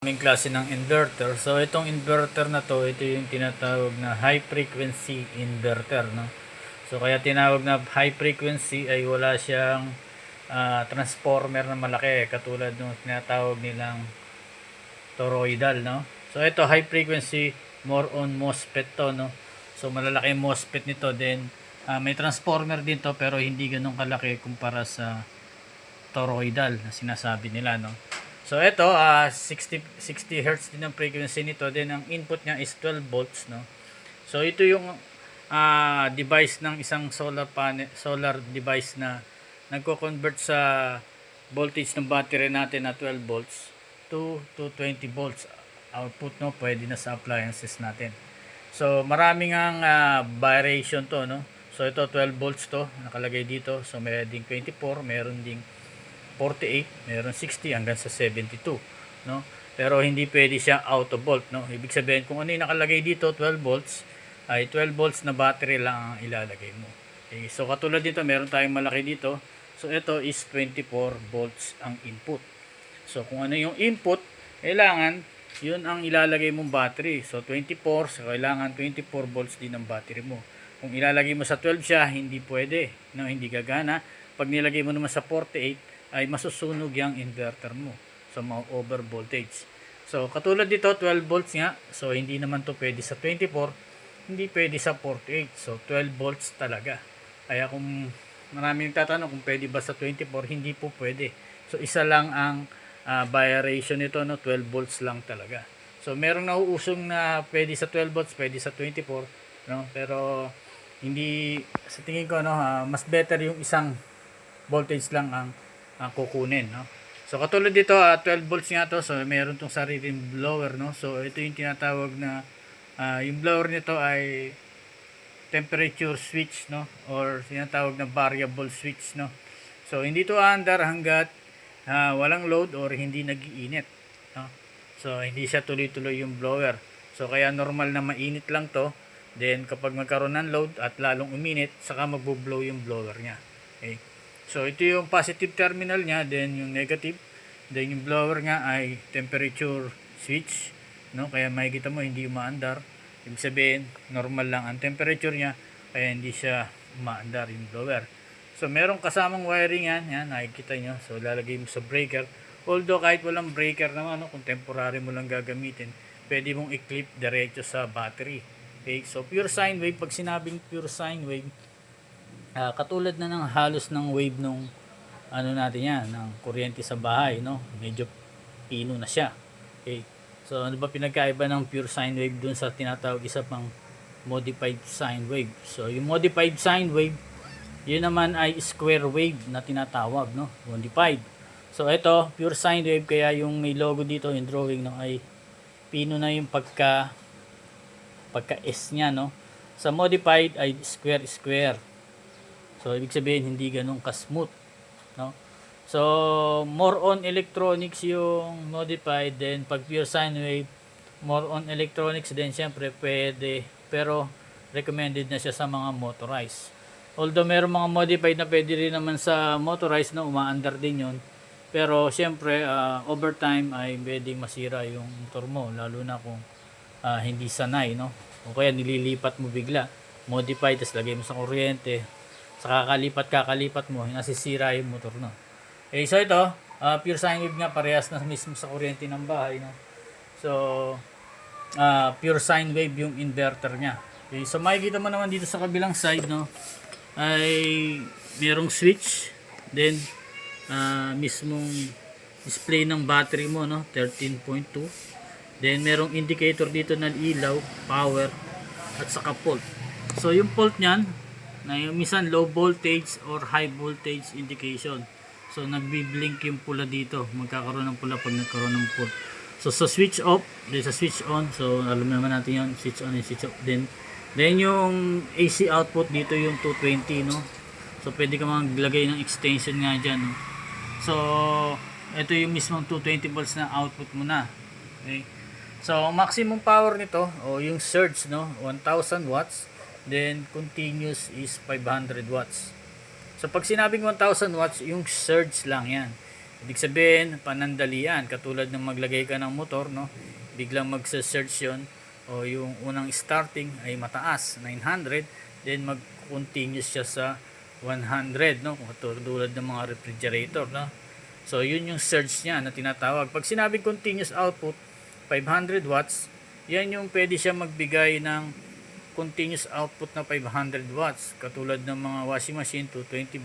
May klase ng inverter. So itong inverter na to, ito yung tinatawag na high frequency inverter, no? So kaya tinawag na high frequency ay wala siyang transformer na malaki katulad ng tinatawag nilang toroidal, no? So ito high frequency, more on MOSFET to, no? So malalaki yung MOSFET nito, then may transformer din to pero hindi ganun kalaki kumpara sa toroidal na sinasabi nila, no? So ito 60 Hz din ang frequency nito, then ang input niya is 12 volts, no? So ito yung device ng isang solar device na nagko-convert sa voltage ng battery natin na 12 volts to 20 volts output, no? Pwede na sa appliances natin. So maraming ang variation to, no? So ito 12 volts to nakalagay dito. So meron ding 24, meron ding 48, meron 60 hanggang sa 72, no? Pero hindi pwede siya auto volt, no? Ibig sabihin kung ano yung nakalagay dito 12 volts ay 12 volts na battery lang ang ilalagay mo. Okay, so katulad dito meron tayong malaki dito. So ito is 24 volts ang input. So kung ano yung input, kailangan yun ang ilalagay mong battery. So 24, so kailangan 24 volts din ang battery mo. Kung ilalagay mo sa 12 siya, hindi pwede, no? Hindi gagana. Pag nilagay mo naman sa 48 ay masusunog yung inverter mo. So over voltage. So katulad dito 12 volts nga. So hindi naman to pwede sa 24, hindi pwede sa 48. So 12 volts talaga. Kaya kung maraming tatanong kung pwede ba sa 24, hindi po pwede. So isa lang ang variation nito, no? 12 volts lang talaga. So merong nauusong na pwede sa 12 volts, pwede sa 24, no? Pero hindi, sa tingin ko, no, mas better yung isang voltage lang ang kukunin, no? So katulad dito 12 volts nga to. So meron tong sariling blower, no? So ito yung tinatawag na yung blower nito ay temperature switch, no, or tinatawag na variable switch, no? So hindi to aandar hanggat walang load or hindi nag-iinit, no? So hindi siya tuloy-tuloy yung blower. So kaya normal na mainit lang to. Then kapag magkaroon ng load at lalong uminit, saka magbo-blow yung blower niya. Okay? So ito yung positive terminal niya, then yung negative, then yung blower nga ay temperature switch, no? Kaya makikita mo hindi umaandar. Ibig sabihin normal lang ang temperature niya, kaya hindi siya umaandar yung blower. So meron kasamang wiring yan, nakikita nyo. So lalagay mo sa breaker. Although kahit walang breaker naman, no, kung temporary mo lang gagamitin, pwede mong i-clip diretso sa battery. Okay, so pure sine wave, pag sinabing pure sine wave, katulad na ng halos ng wave nung ano natin yan, ng kuryente sa bahay, no? Medyo pino na siya. Okay. So ano ba pinagkaiba ng pure sine wave dun sa tinatawag isa pang modified sine wave? So yung modified sine wave, yun naman ay square wave na tinatawag, no? Modified. So ito pure sine wave, kaya yung may logo dito, yung drawing, no, ay pino na yung pagka S niya, no? Sa modified ay square. So ibig sabihin hindi ganun ka-smooth, no? So more on electronics yung modified, then pag pure sine wave more on electronics din, syempre pwede, pero recommended na siya sa mga motorized. Although meron mga modified na pwede rin naman sa motorized, na umaandar din yun. Pero syempre over time ay pwedeng masira yung motor mo, lalo na kung hindi sanay, no? O kaya nililipat mo bigla, modified, tapos lagay mo sa kuryente, sa kakalipat mo, nasisira yung motor, no? Okay, so ito pure sine wave nga, parehas na mismo sa kuryente ng bahay, no? So pure sine wave yung inverter nya. Okay, so makikita mo naman dito sa kabilang side, no, ay merong switch, then mismong display ng battery mo, no, 13.2. Then merong indicator dito na ilaw, power, at saka volt. So yung volt niyan na yung minsan low voltage or high voltage indication. So nagbi-blink yung pula dito, magkakaroon ng pula pag nagkaroon ng volt. So sa switch off, then sa switch on, so alam naman natin yun, switch on and switch off. Then yung AC output dito yung 220, no. So pwede ka maglagay ng extension nga dyan, no? So ito yung mismong 220 volts na output mo na. Okay. So maximum power nito o yung surge, no, 1000 watts, then continuous is 500 watts. So pag sinabing 1000 watts, yung surge lang yan. Ibig sabihin, panandalian. Katulad ng maglagay ka ng motor, no? Biglang magse-search yun. O yung unang starting ay mataas, 900. Then mag-continuous siya sa 100, no? Katulad ng mga refrigerator, no? So, yun yung search niya na tinatawag. Pag sinabing continuous output, 500 watts, yan yung pwede siya magbigay ng continuous output na 500 watts. Katulad ng mga washing machine, 250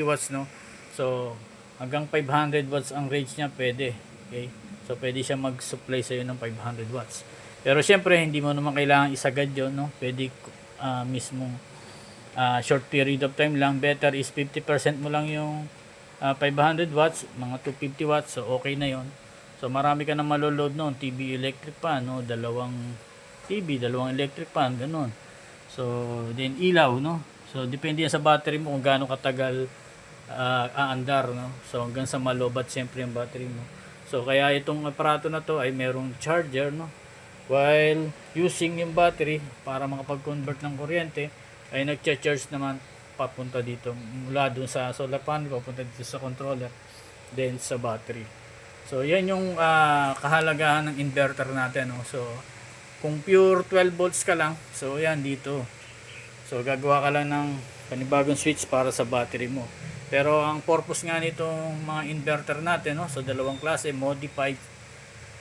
watts, no? So, hanggang 500 watts ang range niya, pwede. Okay? So, pwede siya mag-supply sa'yo ng 500 watts. Pero, syempre, hindi mo naman kailangan isagad yun, no? Pwede mismong short period of time lang. Better is 50% mo lang yung 500 watts, mga 250 watts, so okay na yon. So marami ka na maloload noon, TV electric fan, no, dalawang TV, dalawang electric fan, ganun. So then ilaw, no. So depende yan sa battery mo kung gaano katagal aandar, no. So hanggang sa malobat siyempre yung battery mo. So kaya itong aparato na to ay merong charger, no. While using yung battery para makapag-convert ng kuryente, ay nagcha-charge naman papunta dito mula dun sa solar panel papunta dito sa controller, then sa battery. So yan yung kahalagahan ng inverter natin, no? So kung pure 12 volts ka lang, so yan dito, so gagawa ka lang ng panibagong switch para sa battery mo. Pero ang purpose nga nitong mga inverter natin, no, so dalawang klase, modified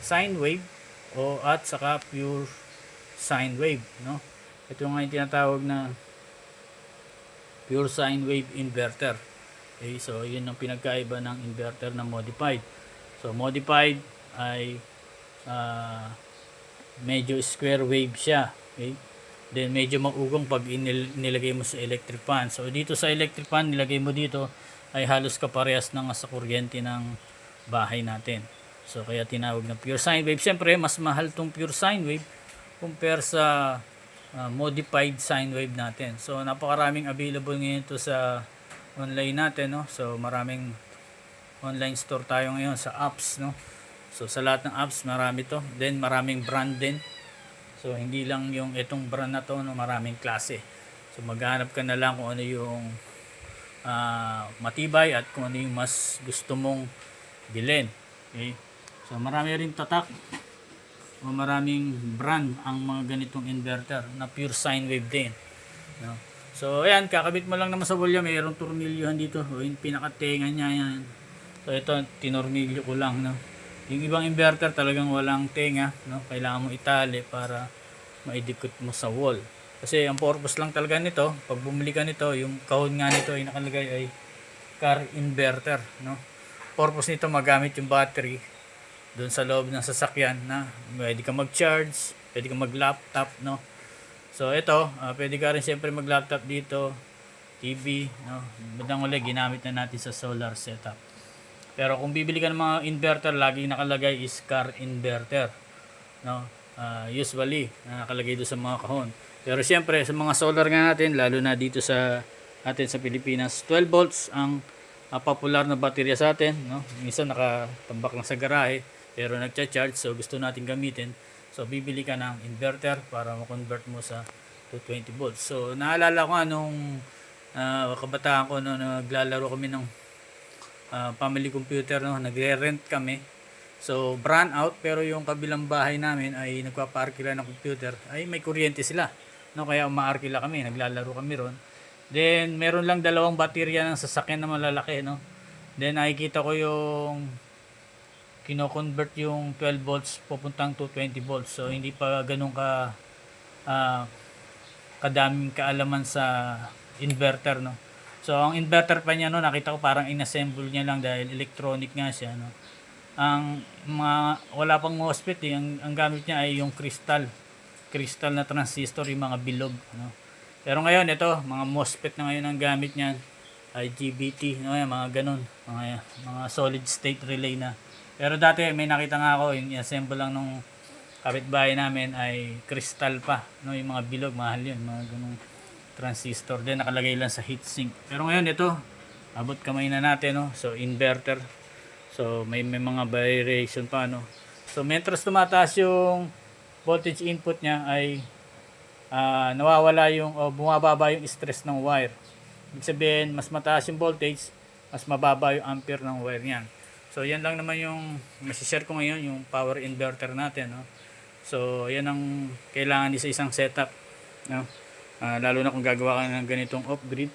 sine wave at saka pure sine wave, no. Ito nga yung tinatawag na pure sine wave inverter. Okay, so yun ang pinagkaiba ng inverter na modified. So modified ay medyo square wave siya. Okay? Then medyo maugong pag nilagay mo sa electric fan. So dito sa electric fan nilagay mo dito ay halos kaparehas ng sa kuryente ng bahay natin. So kaya tinawag na pure sine wave. Siyempre mas mahal tong pure sine wave compare sa modified sine wave natin. So napakaraming available ngayon to sa online natin, no. So maraming online store tayo ngayon sa apps, no. So sa lahat ng apps marami to. Then maraming brand din. So hindi lang yung itong brand na to, no, maraming klase. So maghanap ka na lang kung ano yung matibay at kung ano yung mas gusto mong bilhin. Okay? So marami rin tatak o maraming brand ang mga ganitong inverter na pure sine wave din, no? So ayan, kakabit mo lang naman sa wall, mayroong tornilyohan dito, o yung pinakatenga niya yan. So ito tinornilyo ko lang, no. Yung ibang inverter talagang walang tenga, no, kailangan mo itali para maidikot mo sa wall. Kasi ang purpose lang talaga nito, pag bumili ka nito, yung kahon nga nito ay nakalagay ay car inverter, no. Purpose nito magamit yung battery doon sa loob ng sasakyan, na pwede ka mag-charge, pwede ka mag-laptop, no. So ito, pwede ka rin siyempre mag-laptop dito, TV, no. Bandang uli ginamit na natin sa solar setup. Pero kung bibili ka ng mga inverter, laging nakalagay is car inverter, no. Usually nakalagay doon sa mga kahon. Pero siyempre sa mga solar nga natin, lalo na dito sa atin sa Pilipinas, 12 volts ang popular na baterya sa atin, no. Minsan nakatambak lang sa garahe pero nagcha-charge, so gusto natin gamitin. So bibili ka ng inverter para ma-convert mo sa 220 volts. So naalala ko nung kabataan ko, no, naglalaro kami ng family computer, no, nagre-rent kami. So brand out, pero yung kabilang bahay namin ay nagpapaarkila ng computer, ay may kuryente sila, no, kaya umaarkila kami, naglalaro kami ron. Then meron lang dalawang baterya ng sasakyan na malalaki, no. Then nakikita ko yung kino-convert yung 12 volts papuntang 220 volts. So hindi pa ganun ka kadaming kaalaman sa inverter, no. So ang inverter pa niya, no, nakita ko parang inassemble niya lang dahil electronic nga siya, no. Ang wala pang MOSFET, ang gamit niya ay yung crystal na transistor, yung mga bilog, no. Pero ngayon ito, mga MOSFET na ngayon ang gamit niyan, IGBT, no, yan, mga ganun, mga solid state relay na. Pero dati may nakita nga ako, yung assemble lang nung kapitbahay namin ay crystal pa, no, yung mga bilog, mahal yun, mga ganung transistor din, nakalagay lang sa heatsink. Pero ngayon ito, abot kamay na natin, no. So inverter, so may mga variation pa, no. So mentras tumataas yung voltage input niya ay nawawala yung bumababa yung stress ng wire. Ibig sabihin mas mataas yung voltage, mas mababa yung ampere ng wire niyan. So yan lang naman yung masishare ko ngayon, yung power inverter natin, no. So yan ang kailangan din sa isang setup, no. Lalo na kung gagawa ka ng ganitong off-grid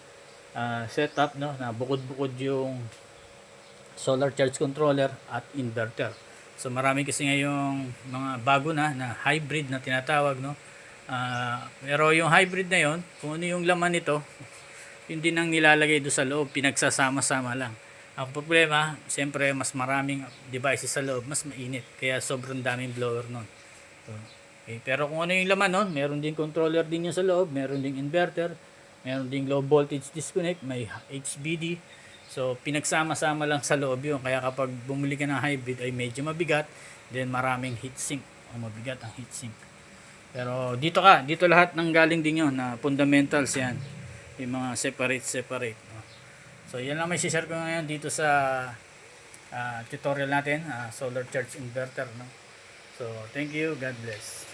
setup, no, na bukod-bukod yung solar charge controller at inverter. So marami kasi ngayong mga bago na hybrid na tinatawag, no. Pero yung hybrid na yon, kung ano yung laman nito, hindi nang nilalagay do sa loob, pinagsasama-sama lang. Ang problema, siyempre mas maraming devices sa loob, mas mainit. Kaya sobrang daming blower nun. So, okay. Pero kung ano yung laman nun, meron din controller din yun sa loob, meron ding inverter, meron ding low voltage disconnect, may HBD. So pinagsama-sama lang sa loob yun. Kaya kapag bumili ka ng hybrid ay medyo mabigat, then maraming heatsink, o mabigat ang heatsink. Pero dito lahat ng galing din yun na fundamentals yan. Yung mga separate. So yan lang may share ko ngayon dito sa tutorial natin, solar charge inverter, no. So thank you, God bless.